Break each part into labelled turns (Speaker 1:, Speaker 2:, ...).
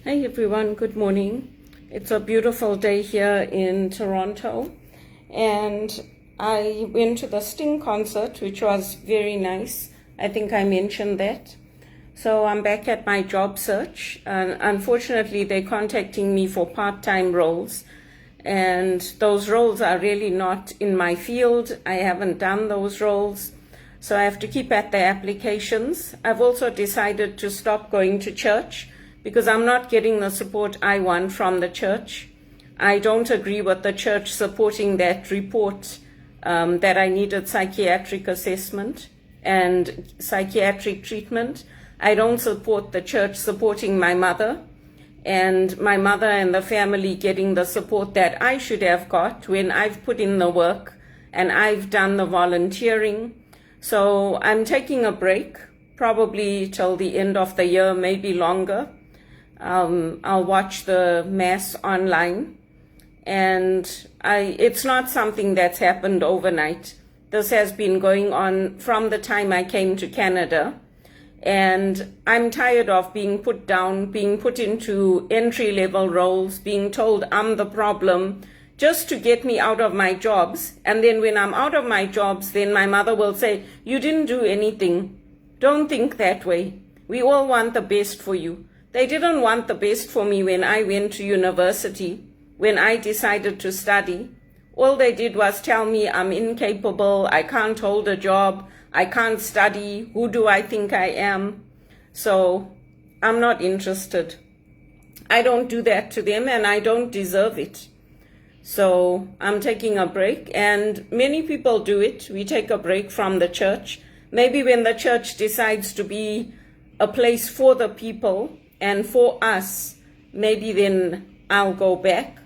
Speaker 1: Hey everyone, good morning. It's a beautiful day here in Toronto, and I went to the Sting concert, which was very nice. I think I mentioned that. So I'm back at my job search, and unfortunately they're contacting me for part-time roles, and those roles are really not in my field. I haven't done those roles, so I have to keep at the applications. I've also decided to stop going to church because I'm not getting the support I want from the church. I don't agree with the church supporting that report that I needed psychiatric assessment and psychiatric treatment. I don't support the church supporting my mother and the family getting the support that I should have got when I've put in the work and I've done the volunteering. So I'm taking a break, probably till the end of the year, maybe longer. I'll watch the mass online, and it's not something that's happened overnight. This has been going on from the time I came to Canada, and I'm tired of being put down, being put into entry-level roles, being told I'm the problem just to get me out of my jobs. And then when I'm out of my jobs, then my mother will say, "You didn't do anything." Don't think that way. We all want the best for you. They didn't want the best for me when I went to university, when I decided to study. All they did was tell me I'm incapable, I can't hold a job, I can't study, who do I think I am? So I'm not interested. I don't do that to them, and I don't deserve it. So I'm taking a break, and many people do it. We take a break from the church. Maybe when the church decides to be a place for the people and for us, maybe then I'll go back.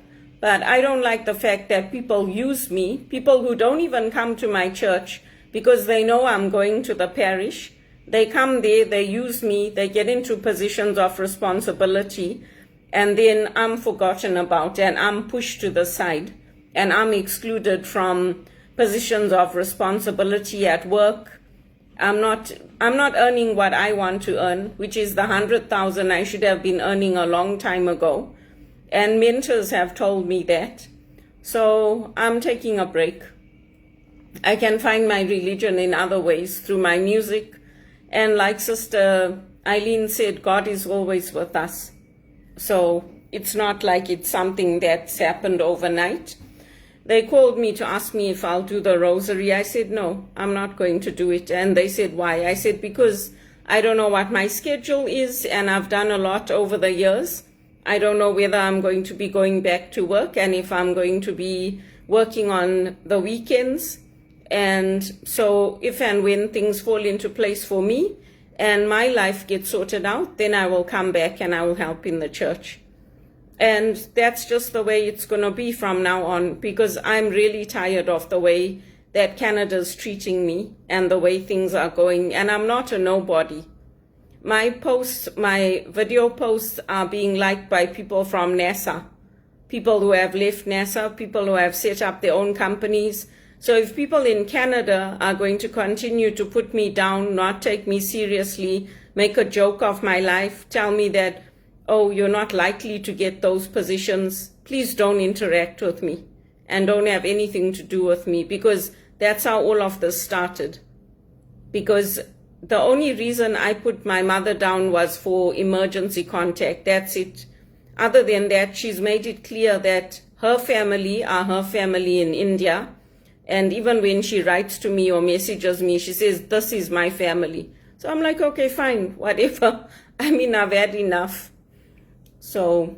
Speaker 1: But I don't like the fact that people use me, people who don't even come to my church because they know I'm going to the parish. They come there, they use me, they get into positions of responsibility, and then I'm forgotten about and I'm pushed to the side and I'm excluded from positions of responsibility at work. I'm not earning what I want to earn, which is the 100,000 I should have been earning a long time ago. And mentors have told me that. So I'm taking a break. I can find my religion in other ways, through my music. And like Sister Eileen said, God is always with us. So it's not like it's something that's happened overnight. They called me to ask me if I'll do the rosary. I said, no, I'm not going to do it. And they said, why? I said, because I don't know what my schedule is, and I've done a lot over the years. I don't know whether I'm going to be going back to work and if I'm going to be working on the weekends. And so if and when things fall into place for me and my life gets sorted out, then I will come back and I will help in the church. And that's just the way it's going to be from now on, because I'm really tired of the way that Canada's treating me and the way things are going, and I'm not a nobody. My video posts are being liked by people from NASA, people who have left NASA, people who have set up their own companies. So if people in Canada are going to continue to put me down, not take me seriously, make a joke of my life, tell me that, oh, you're not likely to get those positions, please don't interact with me and don't have anything to do with me, because that's how all of this started. Because the only reason I put my mother down was for emergency contact. That's it. Other than that, she's made it clear that her family are her family in India. And even when she writes to me or messages me, she says, this is my family. So I'm like, okay, fine, whatever. I mean, I've had enough. So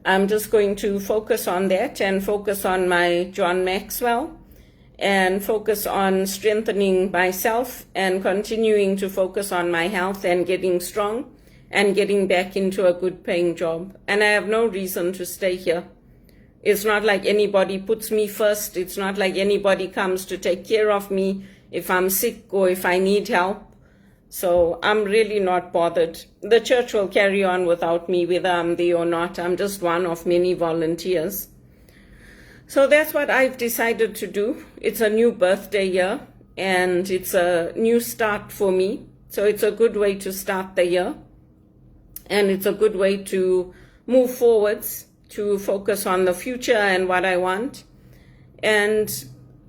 Speaker 1: I'm just going to focus on that and focus on my John Maxwell and focus on strengthening myself and continuing to focus on my health and getting strong and getting back into a good paying job. And I have no reason to stay here. It's not like anybody puts me first. It's not like anybody comes to take care of me if I'm sick or if I need help. So I'm really not bothered. The church will carry on without me, whether I'm there or not. I'm just one of many volunteers. So that's what I've decided to do. It's a new birthday year, and it's a new start for me. So it's a good way to start the year. And it's a good way to move forwards, to focus on the future and what I want. And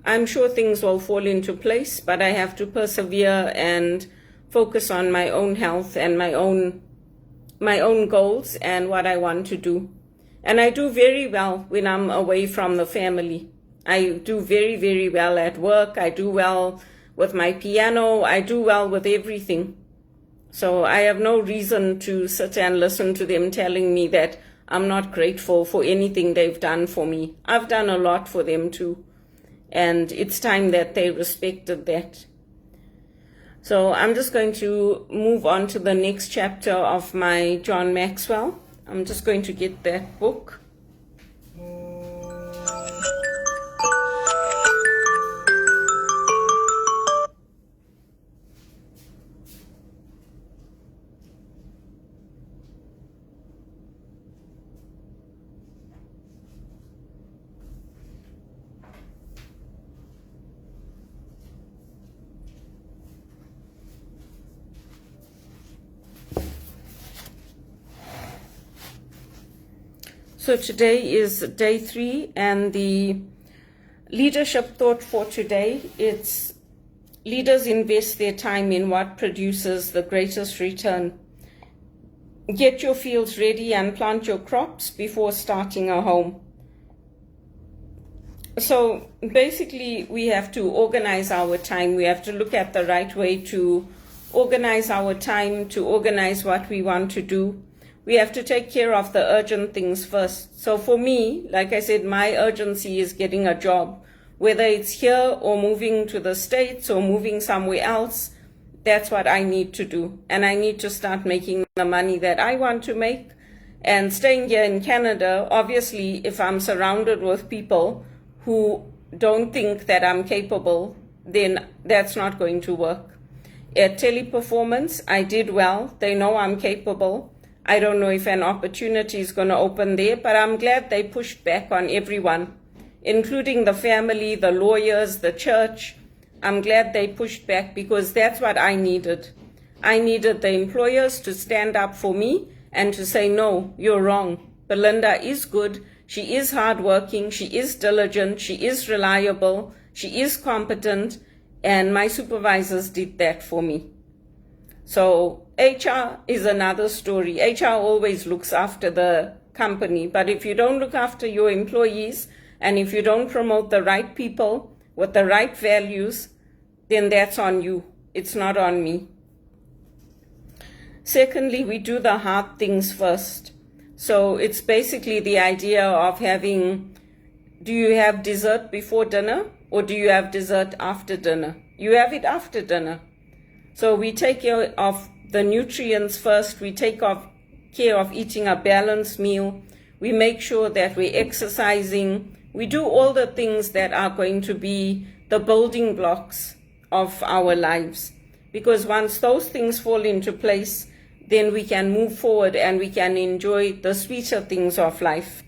Speaker 1: I'm sure things will fall into place, but I have to persevere and focus on my own health and my own goals and what I want to do. And I do very well when I'm away from the family. I do very, very well at work. I do well with my piano. I do well with everything. So I have no reason to sit and listen to them telling me that I'm not grateful for anything they've done for me. I've done a lot for them too. And it's time that they respected that. So I'm just going to move on to the next chapter of my John Maxwell. I'm just going to get that book. So today is day 3, and the leadership thought for today, it's leaders invest their time in what produces the greatest return. Get your fields ready and plant your crops before starting a home. So basically we have to organize our time. We have to look at the right way to organize our time, to organize what we want to do. We have to take care of the urgent things first. So for me, like I said, my urgency is getting a job. Whether it's here or moving to the States or moving somewhere else, that's what I need to do. And I need to start making the money that I want to make. And staying here in Canada, obviously, if I'm surrounded with people who don't think that I'm capable, then that's not going to work. At Teleperformance, I did well. They know I'm capable. I don't know if an opportunity is going to open there, but I'm glad they pushed back on everyone, including the family, the lawyers, the church. I'm glad they pushed back because that's what I needed. I needed the employers to stand up for me and to say, no, you're wrong. Belinda is good. She is hardworking. She is diligent. She is reliable. She is competent. And my supervisors did that for me. So HR is another story. HR always looks after the company, but if you don't look after your employees and if you don't promote the right people with the right values, then that's on you. It's not on me. Secondly, we do the hard things first. So it's basically the idea of having, do you have dessert before dinner or do you have dessert after dinner? You have it after dinner. So we take care of the nutrients first. We take care of eating a balanced meal. We make sure that we're exercising. We do all the things that are going to be the building blocks of our lives. Because once those things fall into place, then we can move forward and we can enjoy the sweeter things of life.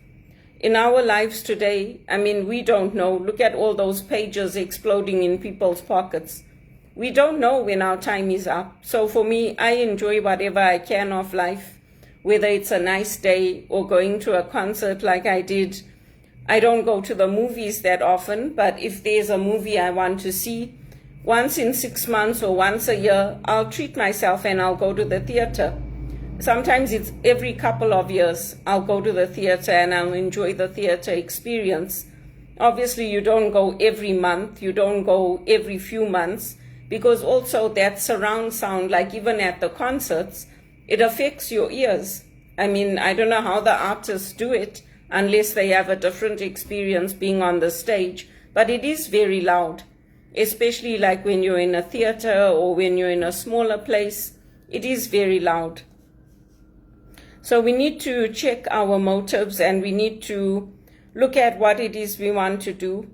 Speaker 1: In our lives today, I mean, we don't know. Look at all those pages exploding in people's pockets. We don't know when our time is up. So for me, I enjoy whatever I can of life, whether it's a nice day or going to a concert like I did. I don't go to the movies that often, but if there's a movie I want to see, once in 6 months or once a year, I'll treat myself and I'll go to the theater. Sometimes it's every couple of years I'll go to the theater and I'll enjoy the theater experience. Obviously, you don't go every month, you don't go every few months, because also that surround sound, like even at the concerts, it affects your ears. I mean, I don't know how the artists do it unless they have a different experience being on the stage, but it is very loud, especially like when you're in a theater or when you're in a smaller place, it is very loud. So we need to check our motives and we need to look at what it is we want to do.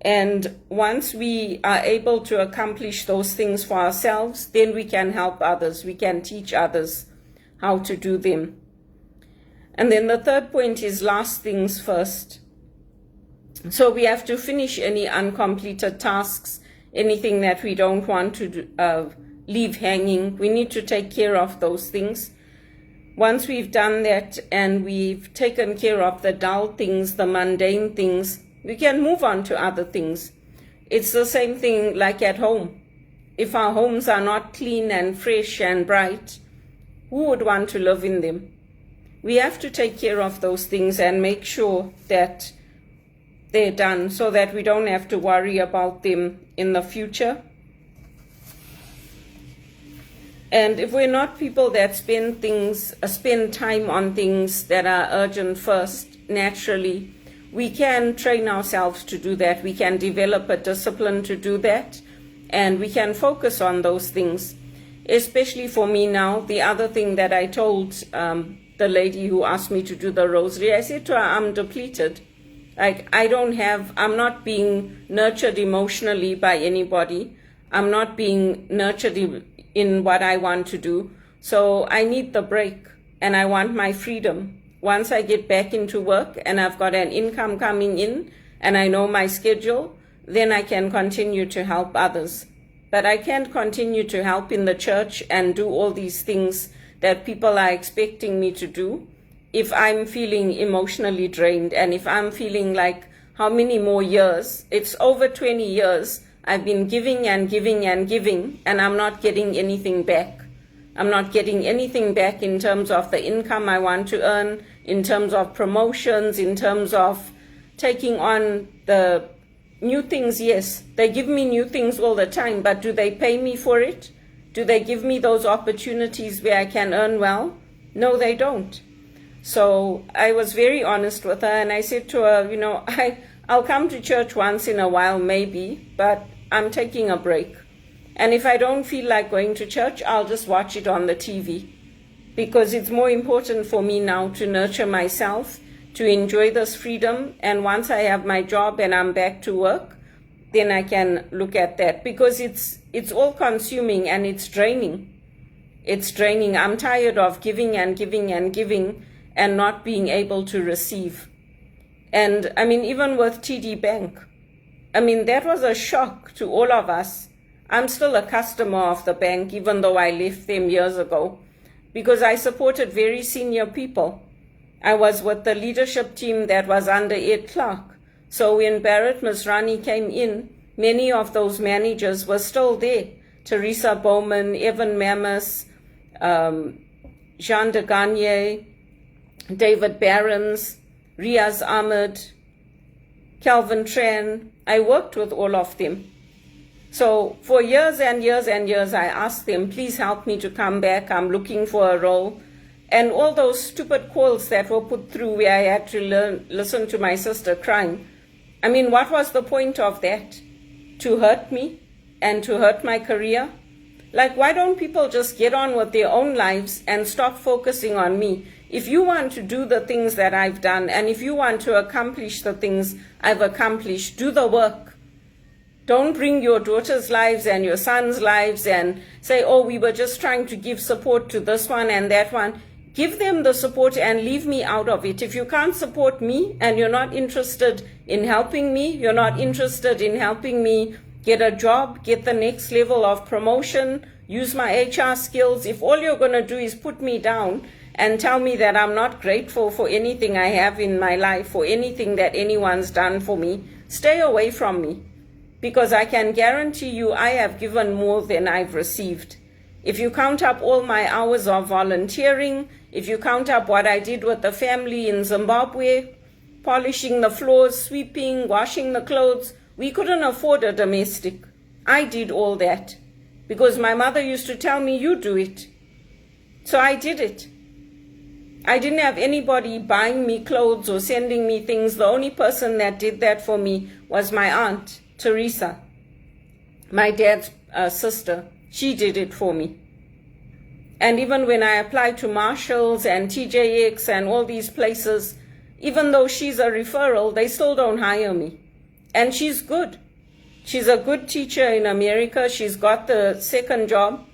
Speaker 1: And once we are able to accomplish those things for ourselves, then we can help others. We can teach others how to do them. And then the third point is last things first. So we have to finish any uncompleted tasks, anything that we don't want to leave hanging. We need to take care of those things. Once we've done that and we've taken care of the dull things, the mundane things, we can move on to other things. It's the same thing like at home. If our homes are not clean and fresh and bright, who would want to live in them? We have to take care of those things and make sure that they're done so that we don't have to worry about them in the future. And if we're not people that spend time on things that are urgent first, naturally, we can train ourselves to do that. We can develop a discipline to do that, and we can focus on those things. Especially for me now, the other thing that I told the lady who asked me to do the rosary, I said to her, I'm depleted. Like, I'm not being nurtured emotionally by anybody. I'm not being nurtured in what I want to do. So I need the break, and I want my freedom. Once I get back into work and I've got an income coming in and I know my schedule, then I can continue to help others. But I can't continue to help in the church and do all these things that people are expecting me to do if I'm feeling emotionally drained, and if I'm feeling like, how many more years? It's over 20 years. I've been giving and giving and giving, and I'm not getting anything back. I'm not getting anything back in terms of the income I want to earn, in terms of promotions, in terms of taking on the new things. Yes, they give me new things all the time, but do they pay me for it? Do they give me those opportunities where I can earn well? No, they don't. So I was very honest with her, and I said to her, I'll come to church once in a while maybe, but I'm taking a break. And if I don't feel like going to church, I'll just watch it on the TV, because it's more important for me now to nurture myself, to enjoy this freedom. And once I have my job and I'm back to work, then I can look at that, because it's all consuming and it's draining. It's draining. I'm tired of giving and giving and giving and not being able to receive. And I mean, even with TD Bank, I mean, that was a shock to all of us. I'm still a customer of the bank, even though I left them years ago, because I supported very senior people. I was with the leadership team that was under Ed Clark. So when Barrett Masrani came in, many of those managers were still there. Teresa Bowman, Evan Mamis, Jean de Gagne, David Barons, Riaz Ahmed, Calvin Tran. I worked with all of them. So for years and years and years, I asked them, please help me to come back. I'm looking for a role. And all those stupid calls that were put through where I had to listen to my sister crying. I mean, what was the point of that? To hurt me and to hurt my career? Like, why don't people just get on with their own lives and stop focusing on me? If you want to do the things that I've done, and if you want to accomplish the things I've accomplished, do the work. Don't bring your daughter's lives and your son's lives and say, oh, we were just trying to give support to this one and that one. Give them the support and leave me out of it. If you can't support me and you're not interested in helping me, you're not interested in helping me get a job, get the next level of promotion, use my HR skills, if all you're going to do is put me down and tell me that I'm not grateful for anything I have in my life, for anything that anyone's done for me, stay away from me. Because I can guarantee you I have given more than I've received. If you count up all my hours of volunteering, if you count up what I did with the family in Zimbabwe, polishing the floors, sweeping, washing the clothes, we couldn't afford a domestic. I did all that because my mother used to tell me, you do it. So I did it. I didn't have anybody buying me clothes or sending me things. The only person that did that for me was my aunt, Teresa, my dad's sister. She did it for me. And even when I applied to Marshalls and TJX and all these places, even though she's a referral, they still don't hire me. And she's good. She's a good teacher in America. She's got the second job.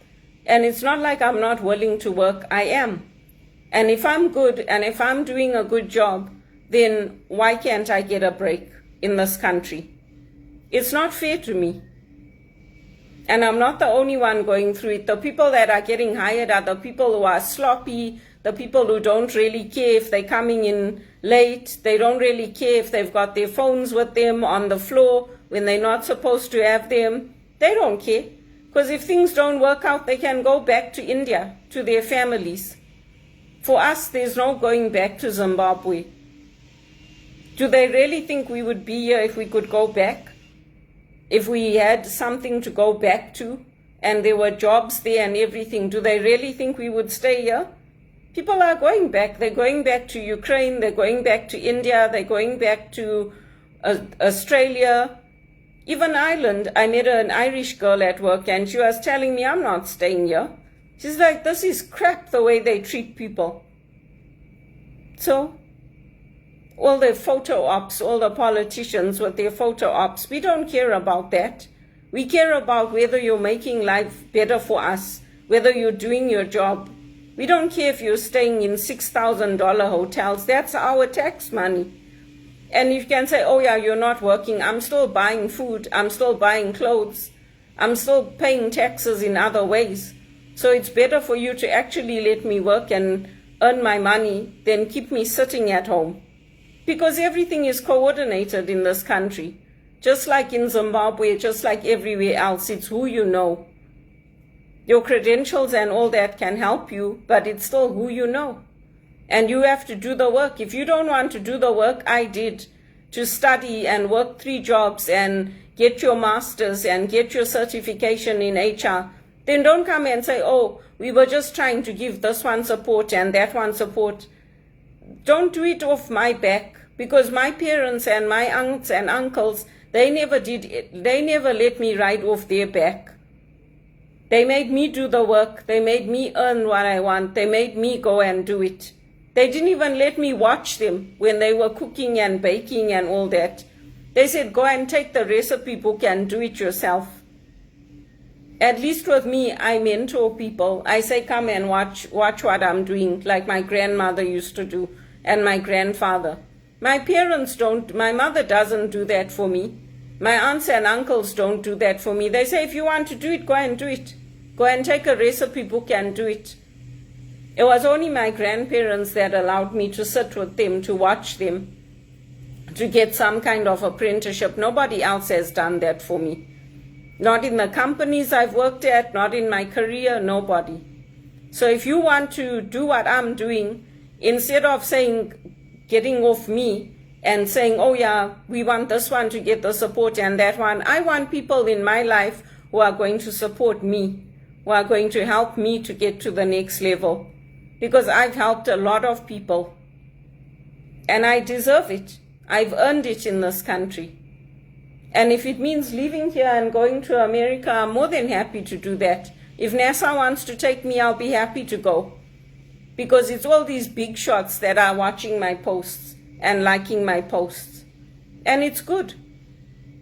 Speaker 1: And it's not like I'm not willing to work. I am. And if I'm good and if I'm doing a good job, then why can't I get a break in this country? It's not fair to me. And I'm not the only one going through it. The people that are getting hired are the people who are sloppy, the people who don't really care if they're coming in late. They don't really care if they've got their phones with them on the floor when they're not supposed to have them. They don't care. Because if things don't work out, they can go back to India, to their families. For us, there's no going back to Zimbabwe. Do they really think we would be here if we could go back? If we had something to go back to, and there were jobs there and everything, do they really think we would stay here? People are going back. They're going back to Ukraine. They're going back to India. They're going back to Australia. Even Ireland. I met an Irish girl at work and she was telling me, I'm not staying here. She's like, this is crap the way they treat people. So, all the photo ops, all the politicians with their photo ops, we don't care about that. We care about whether you're making life better for us, whether you're doing your job. We don't care if you're staying in $6,000 hotels. That's our tax money. And you can say, oh yeah, you're not working. I'm still buying food. I'm still buying clothes. I'm still paying taxes in other ways. So it's better for you to actually let me work and earn my money than keep me sitting at home. Because everything is coordinated in this country. Just like in Zimbabwe, just like everywhere else, it's who you know. Your credentials and all that can help you, but it's still who you know. And you have to do the work. If you don't want to do the work I did, to study and work 3 jobs and get your master's and get your certification in HR, then don't come and say, oh, we were just trying to give this one support and that one support. Don't do it off my back, because my parents and my aunts and uncles, they never did it. They never let me ride off their back. They made me do the work. They made me earn what I want. They made me go and do it. They didn't even let me watch them when they were cooking and baking and all that. They said, go and take the recipe book and do it yourself. At least with me, I mentor people. I say, come and watch what I'm doing, like my grandmother used to do and my grandfather. My parents don't, my mother doesn't do that for me. My aunts and uncles don't do that for me. They say, if you want to do it, go and do it. Go and take a recipe book and do it. It was only my grandparents that allowed me to sit with them, to watch them, to get some kind of apprenticeship. Nobody else has done that for me. Not in the companies I've worked at, not in my career, nobody. So if you want to do what I'm doing, instead of saying, getting off me and saying, oh yeah, we want this one to get the support and that one, I want people in my life who are going to support me, who are going to help me to get to the next level. Because I've helped a lot of people. And I deserve it. I've earned it in this country. And if it means leaving here and going to America, I'm more than happy to do that. If NASA wants to take me, I'll be happy to go. Because it's all these big shots that are watching my posts and liking my posts. And it's good.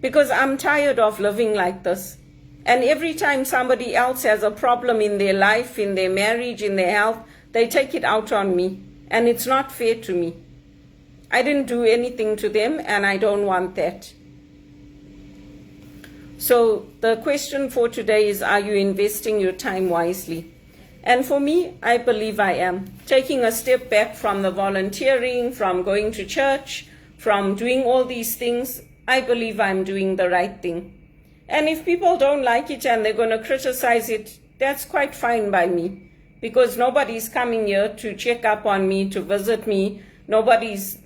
Speaker 1: Because I'm tired of living like this. And every time somebody else has a problem in their life, in their marriage, in their health, they take it out on me. And it's not fair to me. I didn't do anything to them, and I don't want that. So the question for today is, are you investing your time wisely? And for me, I believe I am. Taking a step back from the volunteering, from going to church, from doing all these things, I believe I'm doing the right thing. And if people don't like it and they're going to criticize it, that's quite fine by me. Because nobody's coming here to check up on me, to visit me. Nobody's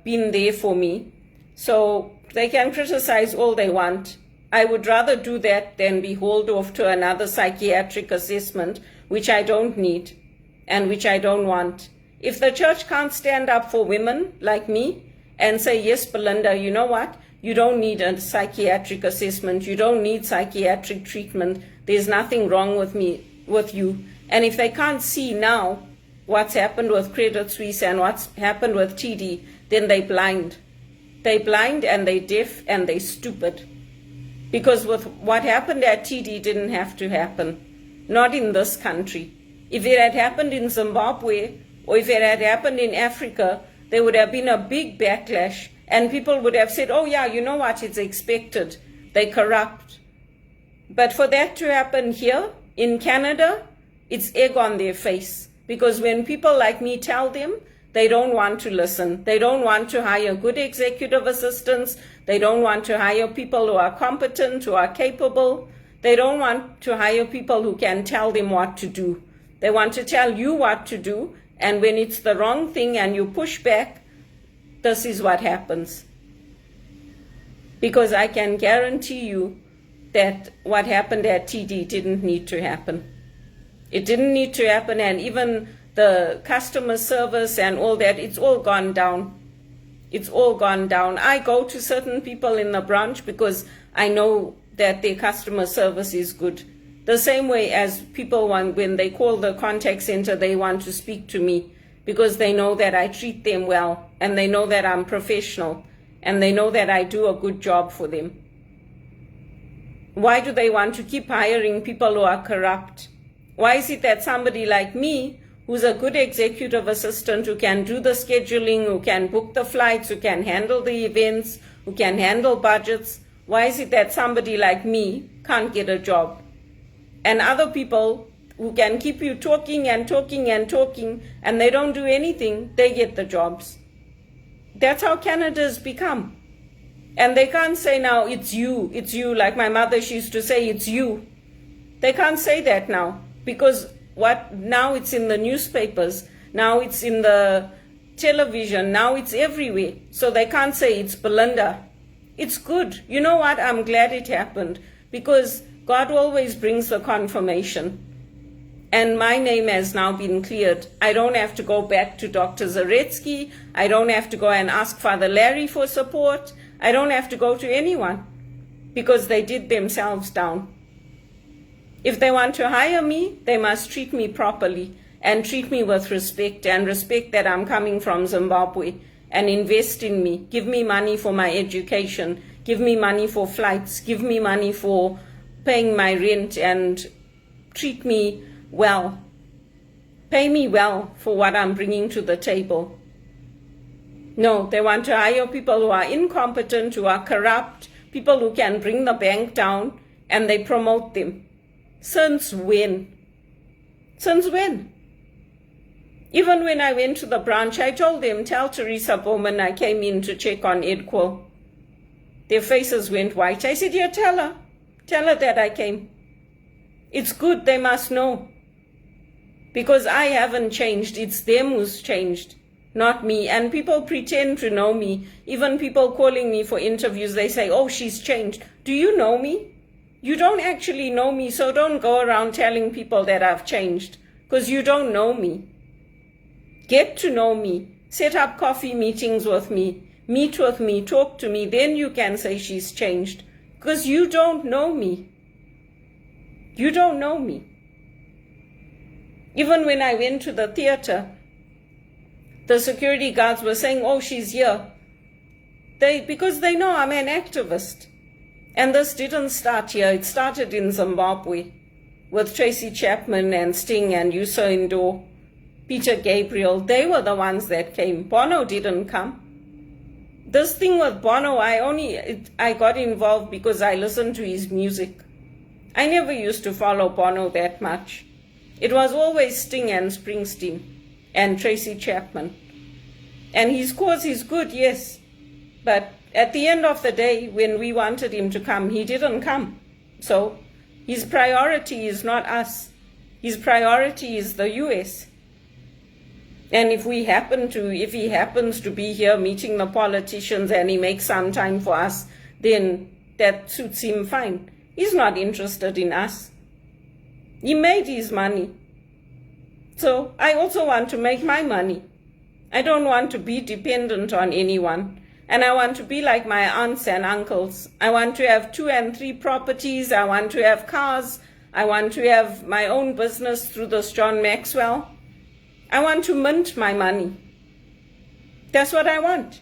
Speaker 1: been there for me. So they can criticize all they want. I would rather do that than be hauled off to another psychiatric assessment, which I don't need and which I don't want. If the church can't stand up for women like me and say, yes, Belinda, you know what? You don't need a psychiatric assessment. You don't need psychiatric treatment. There's nothing wrong with you. And if they can't see now what's happened with Credit Suisse and what's happened with TD, then they're blind. They're blind and they're deaf and they're stupid. Because with what happened at TD didn't have to happen. Not in this country. If it had happened in Zimbabwe or if it had happened in Africa, there would have been a big backlash and people would have said, oh yeah, you know what, it's expected. They corrupt. But for that to happen here in Canada, it's egg on their face Because when people like me tell them, they don't want to listen. They don't want to hire good executive assistants. They don't want to hire people who are competent, who are capable. They don't want to hire people who can tell them what to do. They want to tell you what to do, and when it's the wrong thing and you push back, this is what happens. Because I can guarantee you that what happened at TD didn't need to happen. It didn't need to happen, and even the customer service and all that, it's all gone down. It's all gone down. I go to certain people in the branch because I know that their customer service is good. The same way as people want, when they call the contact center, they want to speak to me because they know that I treat them well, and they know that I'm professional, and they know that I do a good job for them. Why do they want to keep hiring people who are corrupt? Why is it that somebody like me, who's a good executive assistant, who can do the scheduling, who can book the flights, who can handle the events, who can handle budgets, why is it that somebody like me can't get a job? And other people who can keep you talking and talking and talking, and they don't do anything, they get the jobs. That's how Canada's become. And they can't say now, it's you, like my mother, she used to say, it's you. They can't say that now, because now it's in the newspapers, now it's in the television, now it's everywhere. So they can't say it's Belinda. It's good. You know what? I'm glad it happened, because God always brings the confirmation. And my name has now been cleared. I don't have to go back to Dr. Zaretsky. I don't have to go and ask Father Larry for support. I don't have to go to anyone, because they did themselves down. If they want to hire me, they must treat me properly and treat me with respect, and respect that I'm coming from Zimbabwe, and invest in me. Give me money for my education. Give me money for flights. Give me money for paying my rent, and treat me well. Pay me well for what I'm bringing to the table. No, they want to hire people who are incompetent, who are corrupt, people who can bring the bank down, and they promote them. Since when? Since when? Even when I went to the branch, I told them, tell Teresa Bowman I came in to check on Edquil. Their faces went white. I said, yeah, tell her that I came. It's good, they must know. Because I haven't changed, it's them who's changed, not me. And people pretend to know me. Even people calling me for interviews, they say, oh, she's changed. Do you know me? You don't actually know me, so don't go around telling people that I've changed, because you don't know me. Get to know me. Set up coffee meetings with me. Meet with me. Talk to me. Then you can say she's changed, because you don't know me. You don't know me. Even when I went to the theater, the security guards were saying, oh, she's here. Because they know I'm an activist. And this didn't start here. It started in Zimbabwe with Tracy Chapman and Sting and Uso Peter Gabriel. They were the ones that came. Bono didn't come. This thing with Bono, I got involved because I listened to his music. I never used to follow Bono that much. It was always Sting and Springsteen and Tracy Chapman. And his cause is good, yes. But at the end of the day, when we wanted him to come, he didn't come. So his priority is not us. His priority is the US. And if he happens to be here meeting the politicians and he makes some time for us, then that suits him fine. He's not interested in us. He made his money. So I also want to make my money. I don't want to be dependent on anyone. And I want to be like my aunts and uncles. I want to have 2 and 3 properties. I want to have cars. I want to have my own business through this John Maxwell. I want to mint my money. That's what I want.